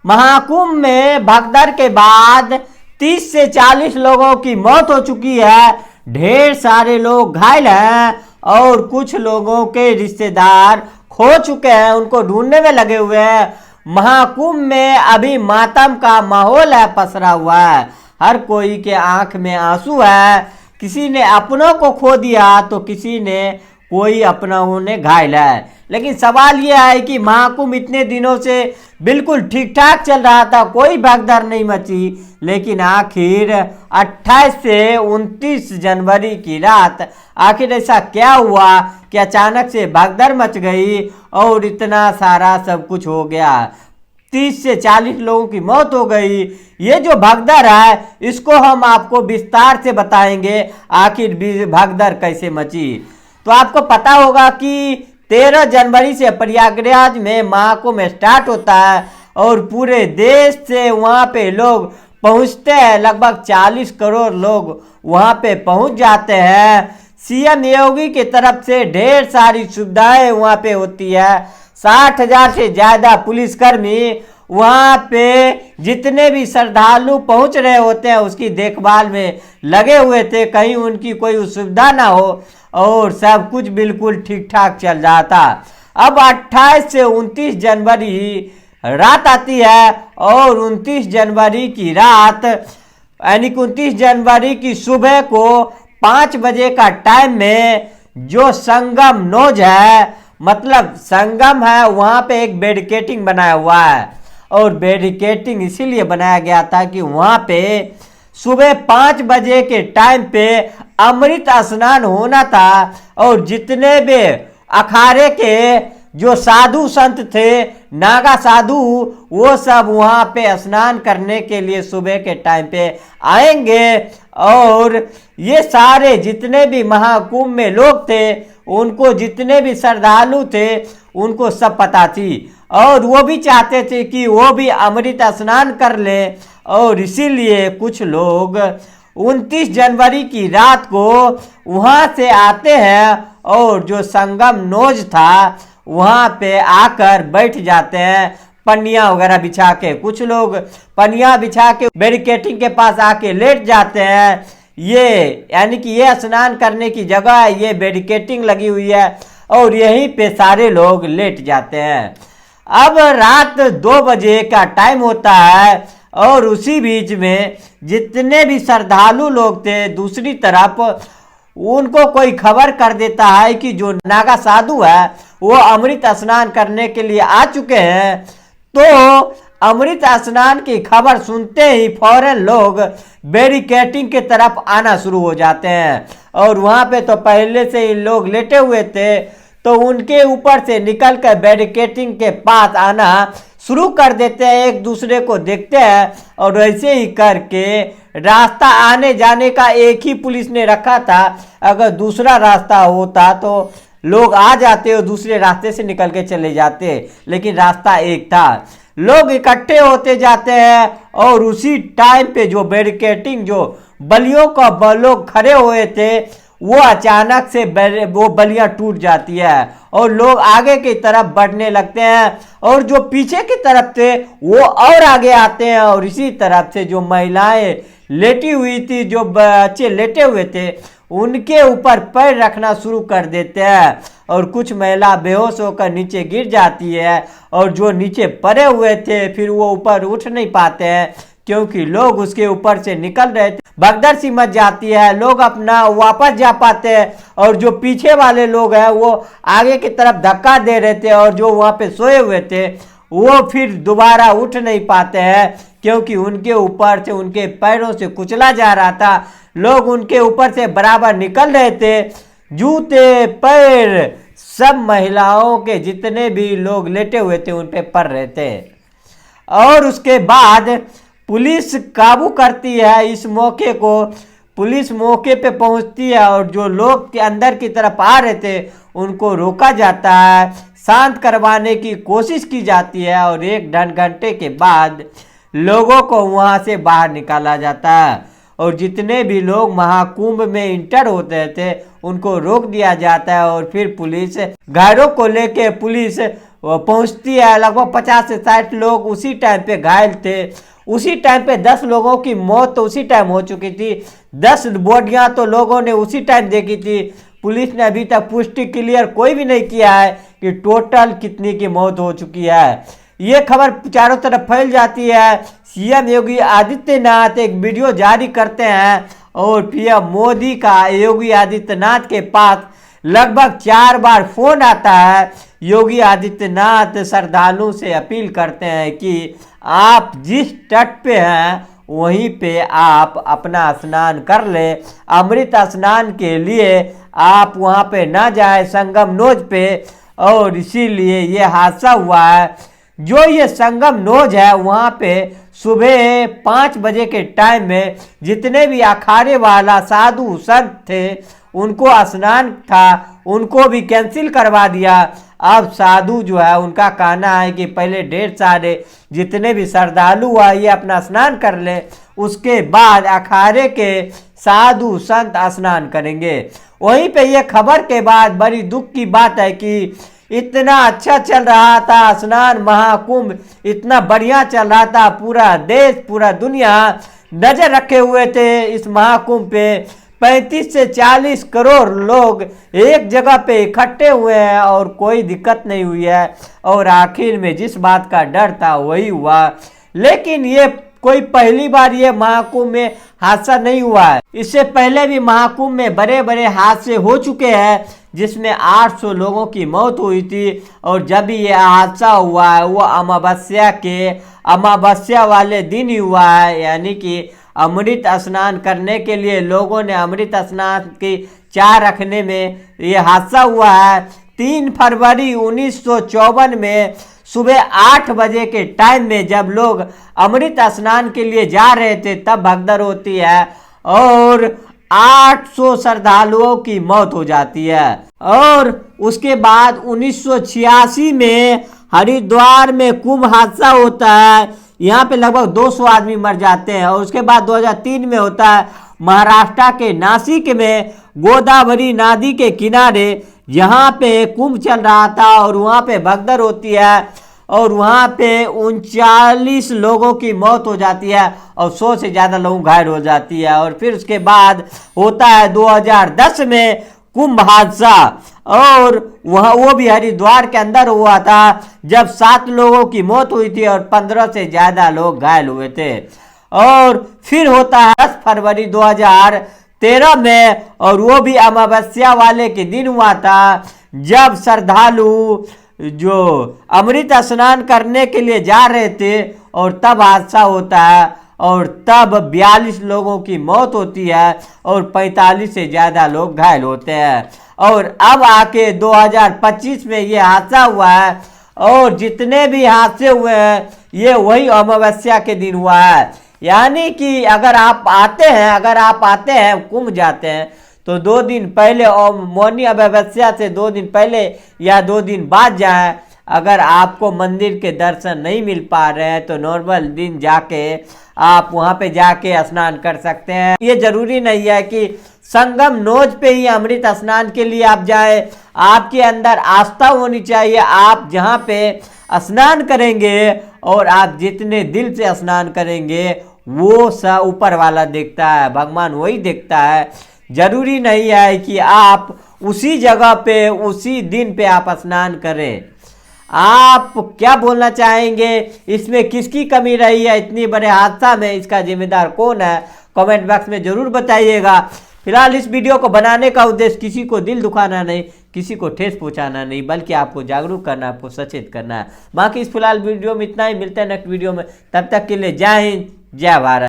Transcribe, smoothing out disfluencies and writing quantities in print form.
महाकुंभ में भगदड़ के बाद 30 से 40 लोगों की मौत हो चुकी है, ढेर सारे लोग घायल हैं और कुछ लोगों के रिश्तेदार खो चुके हैं, उनको ढूंढने में लगे हुए हैं। महाकुंभ में अभी मातम का माहौल है, पसरा हुआ है, हर कोई के आंख में आंसू है। किसी ने अपनों को खो दिया तो किसी ने कोई अपनाओं ने घायल है। लेकिन सवाल यह है कि महाकुंभ इतने दिनों से बिल्कुल ठीक ठाक चल रहा था, कोई भगदड़ नहीं मची, लेकिन आखिर 28 से 29 जनवरी की रात आखिर ऐसा क्या हुआ कि अचानक से भगदड़ मच गई और इतना सारा सब कुछ हो गया। 30 से 40 लोगों की मौत हो गई। ये जो भगदड़ है इसको हम आपको विस्तार से बताएंगे, आखिर भगदड़ कैसे मची। तो आपको पता होगा कि 13 जनवरी से प्रयागराज में महाकुंभ स्टार्ट होता है और पूरे देश से वहाँ पे लोग पहुँचते हैं, लगभग 40 करोड़ लोग वहाँ पे पहुँच जाते हैं। सीएम योगी की तरफ से ढेर सारी सुविधाएं वहाँ पे होती है। 60,000 से ज़्यादा पुलिसकर्मी वहाँ पे जितने भी श्रद्धालु पहुँच रहे होते हैं उसकी देखभाल में लगे हुए थे, कहीं उनकी कोई असुविधा ना हो और सब कुछ बिल्कुल ठीक ठाक चल रहा था। अब 28 से 29 जनवरी रात आती है और 29 जनवरी की रात यानी 29 जनवरी की सुबह को 5 बजे का टाइम में जो संगम नोज है, मतलब संगम है, वहाँ पे एक बैरिकेडिंग बनाया हुआ है और बैरिकेडिंग इसीलिए बनाया गया था कि वहाँ पे सुबह 5 बजे के टाइम पे अमृत स्नान होना था और जितने भी अखाड़े के जो साधु संत थे, नागा साधु, वो सब वहाँ पे स्नान करने के लिए सुबह के टाइम पे आएंगे और ये सारे जितने भी महाकुंभ में लोग थे, उनको जितने भी श्रद्धालु थे उनको सब पता थी और वो भी चाहते थे कि वो भी अमृत स्नान कर ले और इसीलिए कुछ लोग 29 जनवरी की रात को वहाँ से आते हैं और जो संगम नोज था वहाँ पे आकर बैठ जाते हैं पन्नियाँ वगैरह बिछा के। कुछ लोग पन्नियाँ बिछा के बैरिकेडिंग के पास आके लेट जाते हैं। ये यानी कि ये स्नान करने की जगह है, ये बैरिकेडिंग लगी हुई है और यहीं पे सारे लोग लेट जाते हैं। अब रात 2 बजे का टाइम होता है और उसी बीच में जितने भी श्रद्धालु लोग थे दूसरी तरफ उनको कोई खबर कर देता है कि जो नागा साधु है वो अमृत स्नान करने के लिए आ चुके हैं। तो अमृत स्नान की खबर सुनते ही फौरन लोग बैरिकेडिंग के तरफ आना शुरू हो जाते हैं और वहाँ पे तो पहले से ही लोग लेटे हुए थे, तो उनके ऊपर से निकलकर बैरिकेडिंग के पास आना शुरू कर देते हैं, एक दूसरे को देखते हैं और वैसे ही करके रास्ता आने जाने का एक ही पुलिस ने रखा था। अगर दूसरा रास्ता होता तो लोग आ जाते और दूसरे रास्ते से निकल के चले जाते, लेकिन रास्ता एक था। लोग इकट्ठे होते जाते हैं और उसी टाइम पे जो बैरिकेडिंग जो बलियों का लोग खड़े हुए थे वो अचानक से वो बलियां टूट जाती है और लोग आगे की तरफ बढ़ने लगते हैं और जो पीछे की तरफ थे वो और आगे आते हैं और इसी तरफ से जो महिलाएं लेटी हुई थी, जो बच्चे लेटे हुए थे, उनके ऊपर पैर रखना शुरू कर देते हैं और कुछ महिला बेहोश होकर नीचे गिर जाती है और जो नीचे पड़े हुए थे फिर वो ऊपर उठ नहीं पाते हैं क्योंकि लोग उसके ऊपर से निकल रहे थे। भगदड़ सी मच जाती है, लोग अपना वापस जा पाते हैं और जो पीछे वाले लोग हैं वो आगे की तरफ धक्का दे रहे थे और जो वहाँ पे सोए हुए थे वो फिर दोबारा उठ नहीं पाते हैं क्योंकि उनके ऊपर से उनके पैरों से कुचला जा रहा था। लोग उनके ऊपर से बराबर निकल रहे थे, जूते पैर सब महिलाओं के जितने भी लोग लेटे हुए थे उन पे पड़ रहे थे और उसके बाद पुलिस काबू करती है। इस मौके को पुलिस मौके पे पहुंचती है और जो लोग के अंदर की तरफ आ रहे थे उनको रोका जाता है, शांत करवाने की कोशिश की जाती है और 1 घंटे के बाद लोगों को वहां से बाहर निकाला जाता है और जितने भी लोग महाकुंभ में इंटर होते थे उनको रोक दिया जाता है और फिर पुलिस घायलों को लेके पुलिस पहुंचती है। लगभग 50 से 60 लोग उसी टाइम पे घायल थे। उसी टाइम पे 10 लोगों की मौत तो उसी टाइम हो चुकी थी। 10 बॉडियां तो लोगों ने उसी टाइम देखी थी। पुलिस ने अभी तक पुष्टि क्लियर कोई भी नहीं किया है कि टोटल कितनी की मौत हो चुकी है। ये खबर चारों तरफ फैल जाती है। सीएम योगी आदित्यनाथ एक वीडियो जारी करते हैं और पीएम मोदी का योगी आदित्यनाथ के पास लगभग 4 बार फोन आता है। योगी आदित्यनाथ श्रद्धालुओं से अपील करते हैं कि आप जिस तट पे हैं वहीं पे आप अपना स्नान कर ले। अमृत स्नान के लिए आप वहां पे ना जाए संगम नोज पे, और इसीलिए ये हादसा हुआ है। जो ये संगम नोज है वहां पे सुबह 5 बजे के टाइम में जितने भी अखाड़े वाला साधु संत थे उनको स्नान था, उनको भी कैंसिल करवा दिया। अब साधु जो है उनका कहना है कि पहले ढेर सारे जितने भी श्रद्धालु है ये अपना स्नान कर ले, उसके बाद अखाड़े के साधु संत स्नान करेंगे। वहीं पे ये खबर के बाद बड़ी दुख की बात है कि इतना अच्छा चल रहा था स्नान महाकुंभ, इतना बढ़िया चल रहा था। पूरा देश पूरा दुनिया नजर रखे हुए थे इस महाकुंभ पे। 35 से 40 करोड़ लोग एक जगह पे इकट्ठे हुए हैं और कोई दिक्कत नहीं हुई है। और आखिर में जिस बात का डर था वही हुआ। लेकिन ये कोई पहली बार ये महाकुंभ में हादसा नहीं हुआ है। इससे पहले भी महाकुंभ में बड़े बड़े हादसे हो चुके हैं जिसमें 800 लोगों की मौत हुई थी। और जब भी ये हादसा हुआ है वो अमावस्या वाले दिन ही हुआ है, यानी कि अमृत स्नान करने के लिए लोगों ने अमृत स्नान की चाह रखने में ये हादसा हुआ है। 3 फरवरी 1954 में सुबह 8 बजे के टाइम में जब लोग अमृत स्नान के लिए जा रहे थे तब भगदड़ होती है और 800 श्रद्धालुओं की मौत हो जाती है। और उसके बाद 1986 में हरिद्वार में कुंभ हादसा होता है। यहाँ पे लगभग 200 आदमी मर जाते हैं। और उसके बाद 2003 में होता है महाराष्ट्र के नासिक में गोदावरी नदी के किनारे, जहाँ पे कुंभ चल रहा था और वहाँ पे भगदड़ होती है और वहाँ पे 39 लोगों की मौत हो जाती है और 100 से ज़्यादा लोग घायल हो जाती है। और फिर उसके बाद होता है 2010 में कुंभ हादसा, और वह वो भी हरिद्वार के अंदर हुआ था जब 7 लोगों की मौत हुई थी और 15 से ज़्यादा लोग घायल हुए थे। और फिर होता है 10 फरवरी 2013 में, और वो भी अमावस्या वाले के दिन हुआ था जब श्रद्धालु जो अमृत स्नान करने के लिए जा रहे थे और तब हादसा होता है और तब 42 लोगों की मौत होती है और 45 से ज़्यादा लोग घायल होते हैं। और अब आके 2025 में ये हादसा हुआ है और जितने भी हादसे हुए हैं ये वही अमावस्या के दिन हुआ है। यानी कि अगर आप आते हैं कुंभ जाते हैं तो 2 दिन पहले और मौनी अमावस्या से 2 दिन पहले या 2 दिन बाद जाएं। अगर आपको मंदिर के दर्शन नहीं मिल पा रहे हैं तो नॉर्मल दिन जाके आप वहां पे जाके स्नान कर सकते हैं। ये जरूरी नहीं है कि संगम नोज पे ही अमृत स्नान के लिए आप जाए। आपके अंदर आस्था होनी चाहिए। आप जहाँ पे स्नान करेंगे और आप जितने दिल से स्नान करेंगे वो सब ऊपर वाला देखता है, भगवान वही देखता है। जरूरी नहीं है कि आप उसी जगह पे उसी दिन पे आप स्नान करें। आप क्या बोलना चाहेंगे, इसमें किसकी कमी रही है इतनी बड़े हादसा में? इसका जिम्मेदार कौन है? कमेंट बॉक्स में जरूर बताइएगा। फिलहाल इस वीडियो को बनाने का उद्देश्य किसी को दिल दुखाना नहीं, किसी को ठेस पहुंचाना नहीं, बल्कि आपको जागरूक करना, आपको सचेत करना है। बाकी इस फिलहाल वीडियो में इतना ही। मिलते हैं नेक्स्ट वीडियो में, तब तक के लिए जय हिंद, जय भारत।